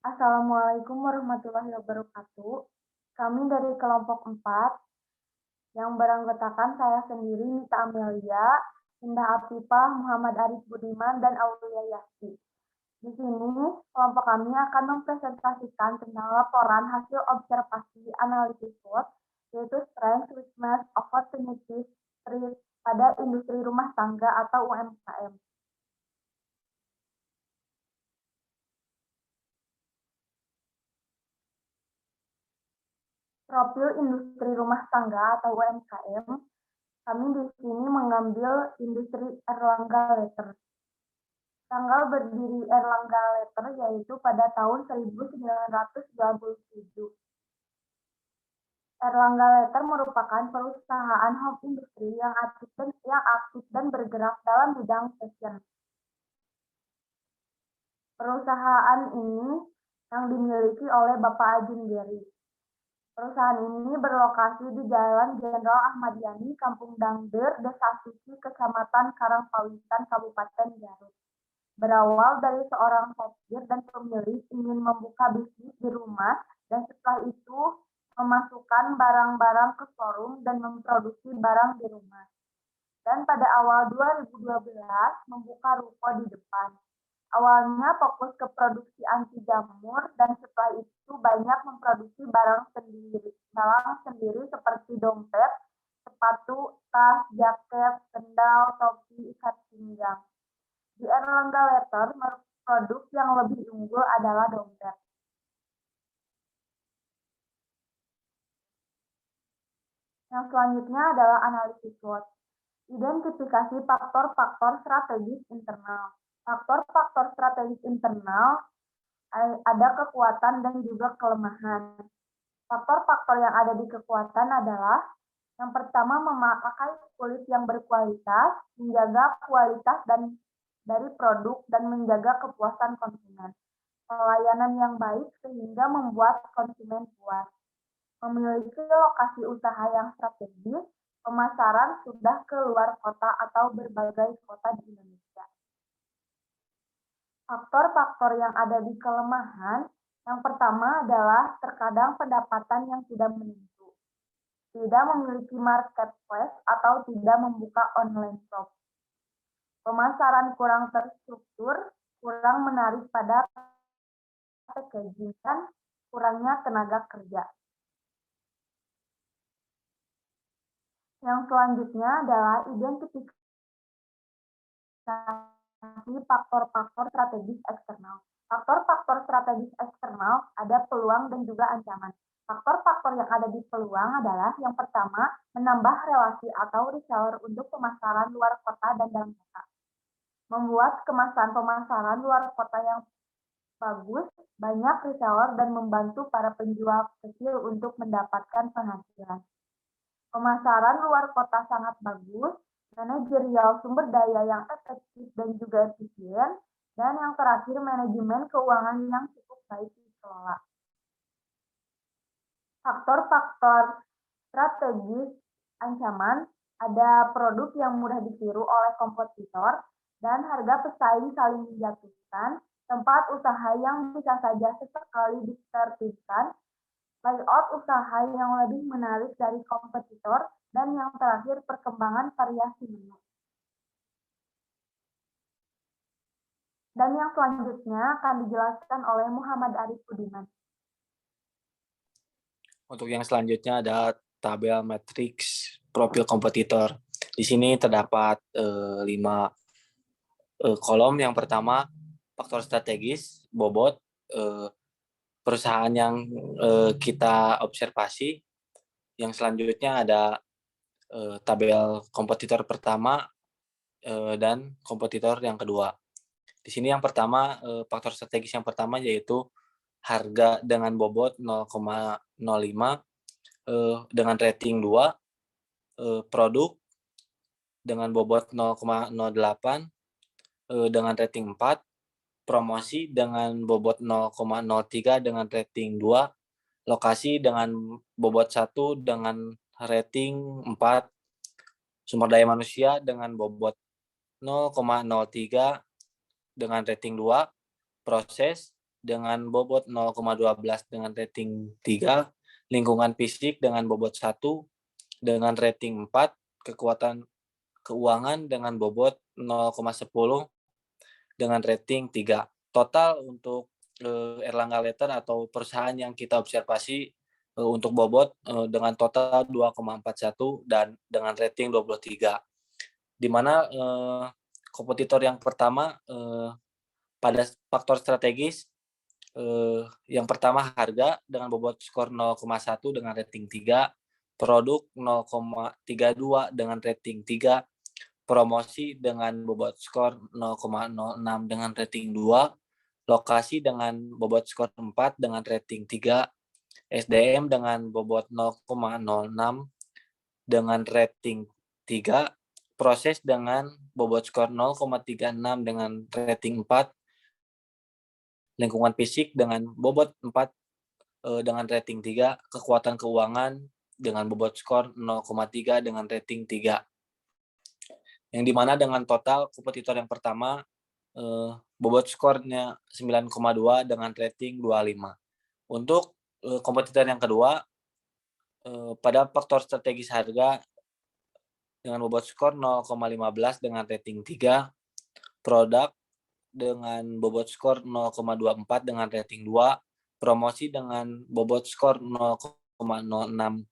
Assalamualaikum warahmatullahi wabarakatuh. Kami dari kelompok 4 yang beranggotakan saya sendiri, Nita Amelia, Indah Afifah, Muhammad Arif Budiman, dan Aulia Yasti. Di sini, kelompok kami akan mempresentasikan tentang laporan hasil observasi analisis SWOT, yaitu Strength, Weakness, Opportunities, Threats pada industri rumah tangga atau UMKM. Profil industri rumah tangga atau UMKM, kami di sini mengambil industri Erlangga Letter. Tanggal berdiri Erlangga Letter yaitu pada tahun 1997. Erlangga Letter merupakan perusahaan home industry yang aktif dan bergerak dalam bidang fashion. Perusahaan ini yang dimiliki oleh Bapak Ajin Geri. Perusahaan ini berlokasi di Jalan Jenderal Ahmad Yani, Kampung Dangder, Desa Suci, Kecamatan Karangpawitan, Kabupaten Garut. Berawal dari seorang sopir dan pemilik ingin membuka bisnis di rumah dan setelah itu memasukkan barang-barang ke showroom dan memproduksi barang di rumah. Dan pada awal 2012 membuka ruko di depan. Awalnya fokus ke produksi anti jamur dan setelah itu banyak memproduksi barang sendiri seperti dompet, sepatu, tas, jaket, sendal, topi, ikat pinggang. Di Erlangga Letter, produk yang lebih unggul adalah dompet. Yang selanjutnya adalah analisis SWOT. Identifikasi faktor-faktor strategis internal. Faktor-faktor strategis internal ada kekuatan dan juga kelemahan. Faktor-faktor yang ada di kekuatan adalah yang pertama, memakai kulit yang berkualitas, menjaga kualitas dari produk dan menjaga kepuasan konsumen. Pelayanan yang baik sehingga membuat konsumen puas. Memiliki lokasi usaha yang strategis, pemasaran sudah ke luar kota atau berbagai kota di Indonesia. Faktor-faktor yang ada di kelemahan, yang pertama adalah terkadang pendapatan yang tidak menentu, tidak memiliki marketplace atau tidak membuka online shop. Pemasaran kurang terstruktur, kurang menarik pada packaging, dan kurangnya tenaga kerja. Yang selanjutnya adalah identifikasi faktor-faktor strategis eksternal. Faktor-faktor strategis eksternal ada peluang dan juga ancaman. Faktor-faktor yang ada di peluang adalah yang pertama, menambah relasi atau reseller untuk pemasaran luar kota dan dalam kota. Membuat kemasan pemasaran luar kota yang bagus, banyak reseller dan membantu para penjual kecil untuk mendapatkan penghasilan. Pemasaran luar kota sangat bagus, manajerial sumber daya yang efektif dan juga efisien, dan yang terakhir manajemen keuangan yang cukup baik dikelola. Faktor-faktor strategis ancaman ada produk yang mudah ditiru oleh kompetitor dan harga pesaing saling menjatuhkan, tempat usaha yang bisa saja sesekali ditertibkan, layout usaha yang lebih menarik dari kompetitor, dan yang terakhir perkembangan variasi menu. Dan yang selanjutnya akan dijelaskan oleh Muhammad Arif Budiman. Untuk yang selanjutnya ada tabel matriks profil kompetitor. Di sini terdapat 5 kolom. Yang pertama, faktor strategis, bobot, perusahaan yang kita observasi. Yang selanjutnya ada tabel kompetitor pertama dan kompetitor yang kedua. Di sini yang pertama, faktor strategis yang pertama yaitu harga dengan bobot 0,05, dengan rating 2, produk dengan bobot 0,08, dengan rating 4, promosi dengan bobot 0,03 dengan rating 2, lokasi dengan bobot 1 dengan rating 4, sumber daya manusia dengan bobot 0,03 dengan rating 2, proses dengan bobot 0,12 dengan rating 3, lingkungan fisik dengan bobot 1 dengan rating 4, kekuatan keuangan dengan bobot 0,10 dengan rating 3. Total untuk Erlangga Letter atau perusahaan yang kita observasi untuk bobot dengan total 2,41 dan dengan rating 23. Di mana kompetitor yang pertama pada faktor strategis yang pertama harga dengan bobot skor 0,1 dengan rating 3, produk 0,32 dengan rating 3, promosi dengan bobot skor 0,06 dengan rating 2, lokasi dengan bobot skor 4 dengan rating 3, SDM dengan bobot 0,06 dengan rating 3, proses dengan bobot skor 0,36 dengan rating 4, lingkungan fisik dengan bobot 4 dengan rating 3, kekuatan keuangan dengan bobot skor 0,3 dengan rating 3. Yang dimana dengan total kompetitor yang pertama bobot skornya 9,2 dengan rating 25. Untuk kompetitor yang kedua pada faktor strategis harga dengan bobot skor 0,15 dengan rating 3, produk dengan bobot skor 0,24 dengan rating 2, promosi dengan bobot skor 0,06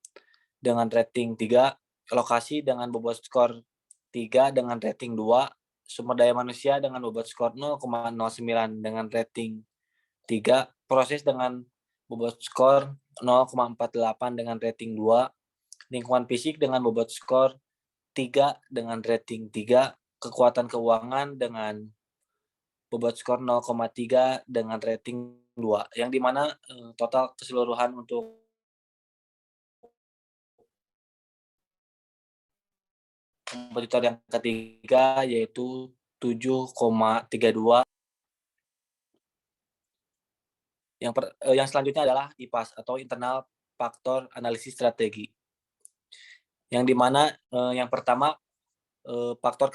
dengan rating 3, lokasi dengan bobot skor 3 dengan rating 2, sumber daya manusia dengan bobot skor 0,09 dengan rating 3, proses dengan bobot skor 0,48 dengan rating 2, lingkungan fisik dengan bobot skor 3 dengan rating 3, kekuatan keuangan dengan bobot skor 0,3 dengan rating 2. Yang dimana total keseluruhan untuk kompetitor yang ketiga yaitu 7,32. Yang selanjutnya adalah IPAS atau Internal Faktor Analisis Strategi. Yang dimana yang pertama faktor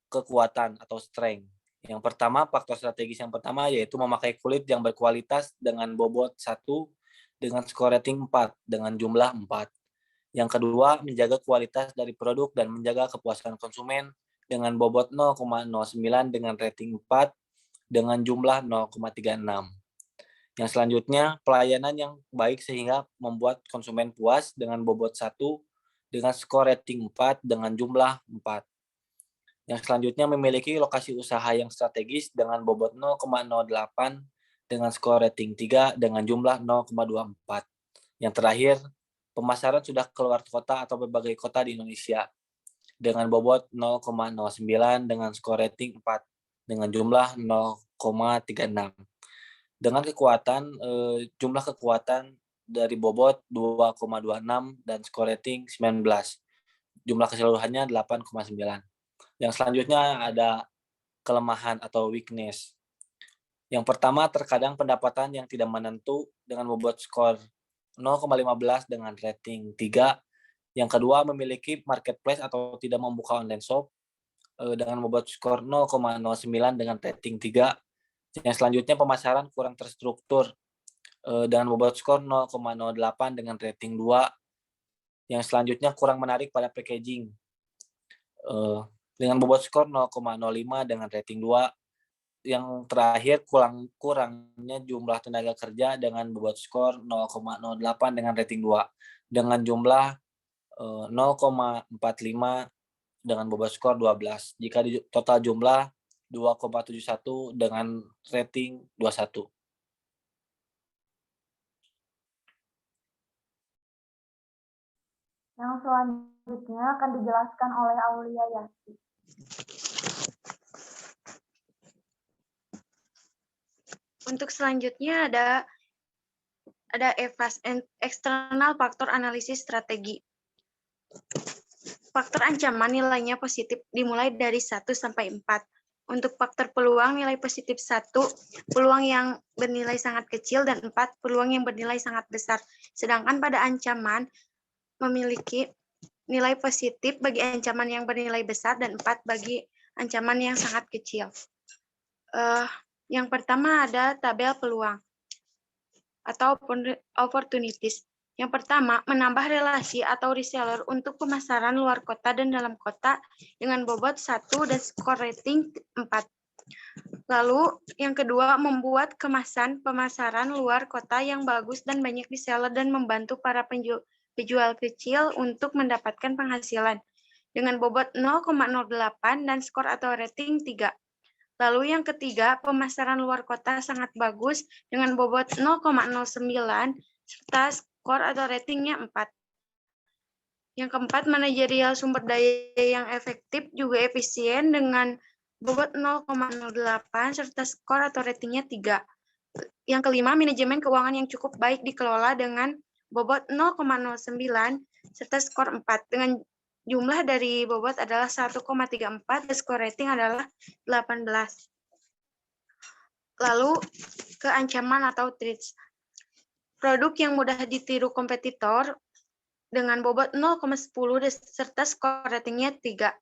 kekuatan atau strength. Yang pertama, faktor strategis yang pertama yaitu memakai kulit yang berkualitas dengan bobot 1 dengan skor rating 4 dengan jumlah 4. Yang kedua, menjaga kualitas dari produk dan menjaga kepuasan konsumen dengan bobot 0,09 dengan rating 4 dengan jumlah 0,36. Yang selanjutnya, pelayanan yang baik sehingga membuat konsumen puas dengan bobot 1 dengan skor rating 4 dengan jumlah 4. Yang selanjutnya memiliki lokasi usaha yang strategis dengan bobot 0,08 dengan skor rating 3 dengan jumlah 0,24. Yang terakhir, pemasaran sudah keluar kota atau berbagai kota di Indonesia dengan bobot 0,09 dengan skor rating 4 dengan jumlah 0,36. Dengan kekuatan jumlah kekuatan dari bobot 2,26 dan skor rating 19. Jumlah keseluruhannya 8,9. Yang selanjutnya ada kelemahan atau weakness. Yang pertama, terkadang pendapatan yang tidak menentu dengan bobot skor 0,15 dengan rating 3. Yang kedua, memiliki marketplace atau tidak membuka online shop dengan bobot skor 0,09 dengan rating 3. Yang selanjutnya, pemasaran kurang terstruktur dengan bobot skor 0,08 dengan rating 2. Yang selanjutnya, kurang menarik pada packaging dengan bobot skor 0,05 dengan rating 2. Yang terakhir, kurangnya jumlah tenaga kerja dengan bobot skor 0,08 dengan rating 2 dengan jumlah 0,45 dengan bobot skor 12. Jika di total jumlah 2,71 dengan rating 21. Yang selanjutnya akan dijelaskan oleh Aulia Yasti. Untuk selanjutnya ada EFAS, External Faktor Analisis Strategi. Faktor ancaman nilainya positif dimulai dari 1 sampai 4. Untuk faktor peluang nilai positif 1, peluang yang bernilai sangat kecil, dan 4, peluang yang bernilai sangat besar. Sedangkan pada ancaman memiliki nilai positif bagi ancaman yang bernilai besar dan 4 bagi ancaman yang sangat kecil. Yang pertama ada tabel peluang atau opportunities. Yang pertama, menambah relasi atau reseller untuk pemasaran luar kota dan dalam kota dengan bobot 1 dan skor rating 4. Lalu, yang kedua, membuat kemasan pemasaran luar kota yang bagus dan banyak reseller dan membantu para penjual kecil untuk mendapatkan penghasilan dengan bobot 0,08 dan skor atau rating 3. Lalu yang ketiga, pemasaran luar kota sangat bagus dengan bobot 0,09 serta skor atau ratingnya 4. Yang keempat, manajerial sumber daya yang efektif juga efisien dengan bobot 0,08 serta skor atau ratingnya 3. Yang kelima, manajemen keuangan yang cukup baik dikelola dengan bobot 0,09 serta skor 4 dengan jumlah dari bobot adalah 1,34 dan skor rating adalah 18. Lalu ke ancaman atau threats. Produk yang mudah ditiru kompetitor dengan bobot 0,10 serta skor ratingnya 3.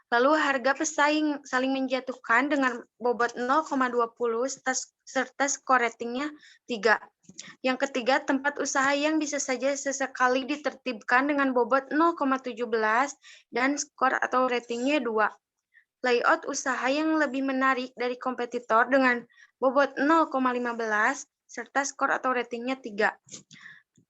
Lalu harga pesaing saling menjatuhkan dengan bobot 0,20 serta skor ratingnya 3. Yang ketiga, tempat usaha yang bisa saja sesekali ditertibkan dengan bobot 0,17 dan skor atau ratingnya 2. Layout usaha yang lebih menarik dari kompetitor dengan bobot 0,15 serta skor atau ratingnya 3.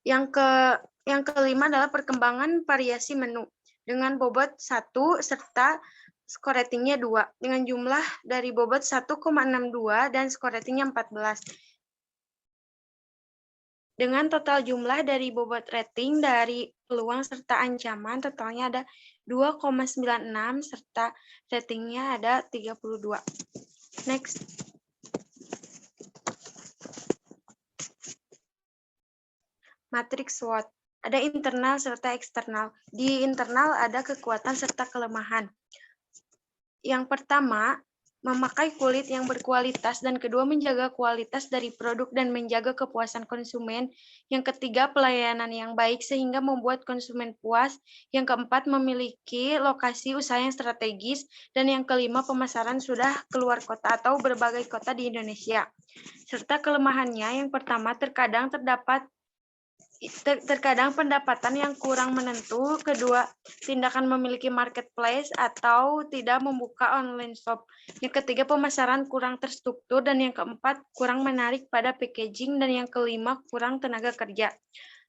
Yang kelima adalah perkembangan variasi menu dengan bobot 1 serta skor ratingnya 2 dengan jumlah dari bobot 1,62 dan skor ratingnya 14. Dengan total jumlah dari bobot rating dari peluang serta ancaman totalnya ada 2,96 serta ratingnya ada 32. Next. Matriks SWOT. Ada internal serta eksternal. Di internal ada kekuatan serta kelemahan. Yang pertama, memakai kulit yang berkualitas, dan kedua, menjaga kualitas dari produk dan menjaga kepuasan konsumen. Yang ketiga, pelayanan yang baik sehingga membuat konsumen puas. Yang keempat, memiliki lokasi usaha yang strategis. Dan yang kelima, pemasaran sudah keluar kota atau berbagai kota di Indonesia. Serta kelemahannya, yang pertama, terkadang pendapatan yang kurang menentu, kedua, tindakan memiliki marketplace atau tidak membuka online shop, yang ketiga, pemasaran kurang terstruktur, dan yang keempat, kurang menarik pada packaging, dan yang kelima, kurang tenaga kerja.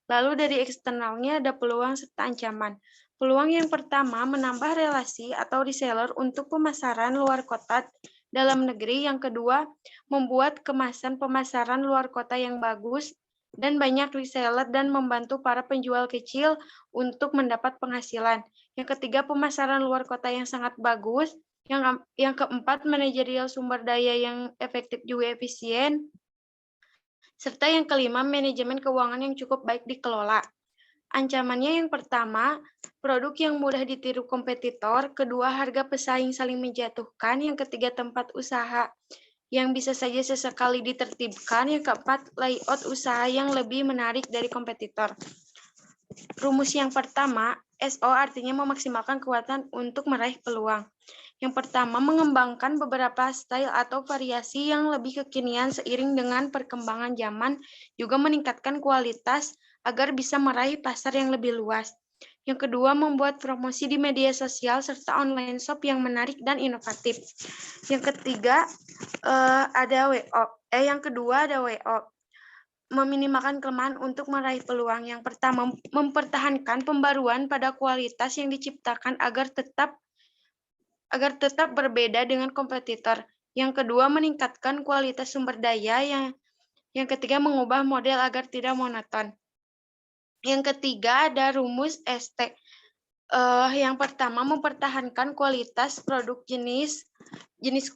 Lalu dari eksternalnya ada peluang serta ancaman. Peluang yang pertama, menambah relasi atau reseller untuk pemasaran luar kota dalam negeri. Yang kedua, membuat kemasan pemasaran luar kota yang bagus dan banyak reseller dan membantu para penjual kecil untuk mendapat penghasilan. Yang ketiga, pemasaran luar kota yang sangat bagus. Yang keempat, manajerial sumber daya yang efektif juga efisien. Serta yang kelima, manajemen keuangan yang cukup baik dikelola. Ancamannya yang pertama, produk yang mudah ditiru kompetitor. Kedua, harga pesaing saling menjatuhkan. Yang ketiga, tempat usaha yang bisa saja sesekali ditertibkan. Yang keempat, layout usaha yang lebih menarik dari kompetitor. Rumus yang pertama, SO artinya memaksimalkan kekuatan untuk meraih peluang. Yang pertama, mengembangkan beberapa style atau variasi yang lebih kekinian seiring dengan perkembangan zaman, juga meningkatkan kualitas agar bisa meraih pasar yang lebih luas. Yang kedua, membuat promosi di media sosial serta online shop yang menarik dan inovatif. Yang ketiga, yang kedua ada WO. Meminimalkan kelemahan untuk meraih peluang. Yang pertama, mempertahankan pembaruan pada kualitas yang diciptakan agar tetap berbeda dengan kompetitor. Yang kedua, meningkatkan kualitas sumber daya. Yang ketiga, mengubah model agar tidak monoton. Yang ketiga, ada rumus ST. Yang pertama, mempertahankan kualitas produk jenis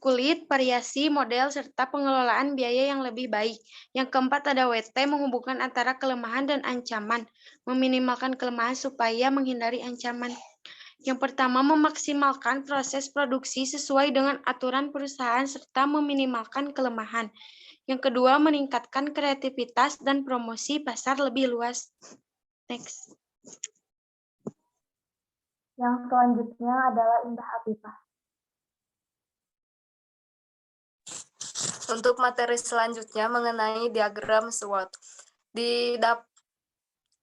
kulit, variasi, model, serta pengelolaan biaya yang lebih baik. Yang keempat ada WT, menghubungkan antara kelemahan dan ancaman, meminimalkan kelemahan supaya menghindari ancaman. Yang pertama, memaksimalkan proses produksi sesuai dengan aturan perusahaan serta meminimalkan kelemahan. Yang kedua, meningkatkan kreativitas dan promosi pasar lebih luas. Next. Yang selanjutnya adalah Indah Afifah. Untuk materi selanjutnya mengenai diagram SWOT.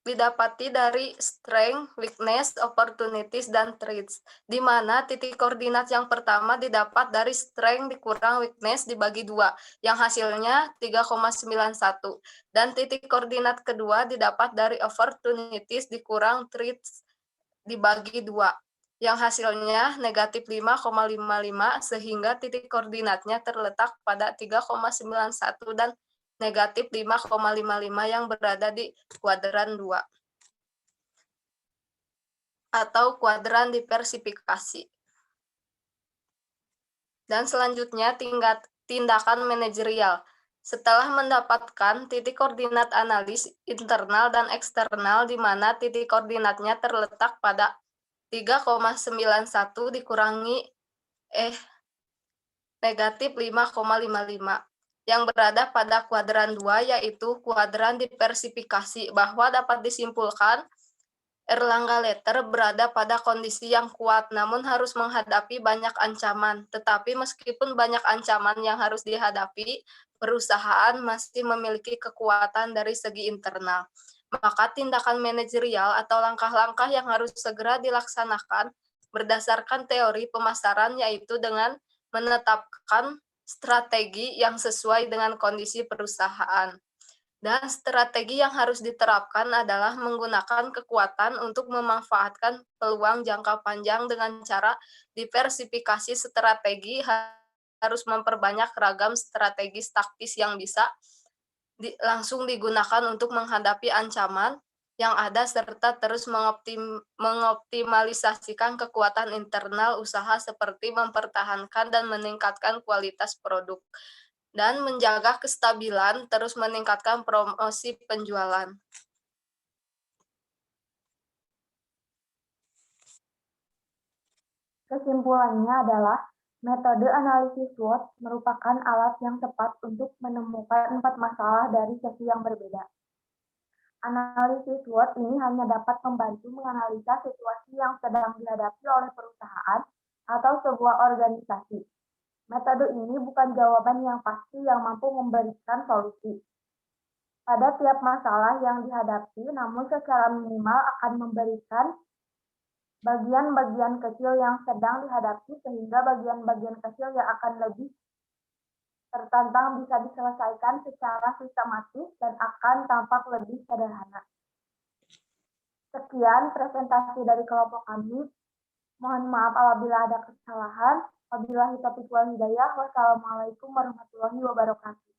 Didapati dari strength, weakness, opportunities, dan threats, di mana titik koordinat yang pertama didapat dari strength dikurang weakness dibagi 2, yang hasilnya 3,91, dan titik koordinat kedua didapat dari opportunities dikurang threats dibagi 2, yang hasilnya negatif 5,55, sehingga titik koordinatnya terletak pada 3,91 dan negatif 5,55 yang berada di kuadran 2 atau kuadran diversifikasi. Dan selanjutnya tindakan manajerial. Setelah mendapatkan titik koordinat analis internal dan eksternal di mana titik koordinatnya terletak pada 3,91 dikurangi negatif 5,55 yang berada pada kuadran 2, yaitu kuadran diversifikasi, bahwa dapat disimpulkan Erlangga Letter berada pada kondisi yang kuat, namun harus menghadapi banyak ancaman. Tetapi meskipun banyak ancaman yang harus dihadapi, perusahaan masih memiliki kekuatan dari segi internal. Maka tindakan manajerial atau langkah-langkah yang harus segera dilaksanakan berdasarkan teori pemasaran, yaitu dengan menetapkan strategi yang sesuai dengan kondisi perusahaan. Dan strategi yang harus diterapkan adalah menggunakan kekuatan untuk memanfaatkan peluang jangka panjang dengan cara diversifikasi strategi, harus memperbanyak ragam strategi taktis yang bisa langsung digunakan untuk menghadapi ancaman yang ada, serta terus mengoptimalisasikan kekuatan internal usaha seperti mempertahankan dan meningkatkan kualitas produk, dan menjaga kestabilan, terus meningkatkan promosi penjualan. Kesimpulannya adalah, metode analisis SWOT merupakan alat yang tepat untuk menemukan 4 masalah dari sisi yang berbeda. Analisis SWOT ini hanya dapat membantu menganalisa situasi yang sedang dihadapi oleh perusahaan atau sebuah organisasi. Metode ini bukan jawaban yang pasti yang mampu memberikan solusi pada tiap masalah yang dihadapi, namun secara minimal akan memberikan bagian-bagian kecil yang sedang dihadapi, sehingga bagian-bagian kecil yang akan lebih tertantang bisa diselesaikan secara sistematis dan akan tampak lebih sederhana. Sekian presentasi dari kelompok kami. Mohon maaf apabila ada kesalahan. Wabillahi taufiq wal hidayah. Wassalamualaikum warahmatullahi wabarakatuh.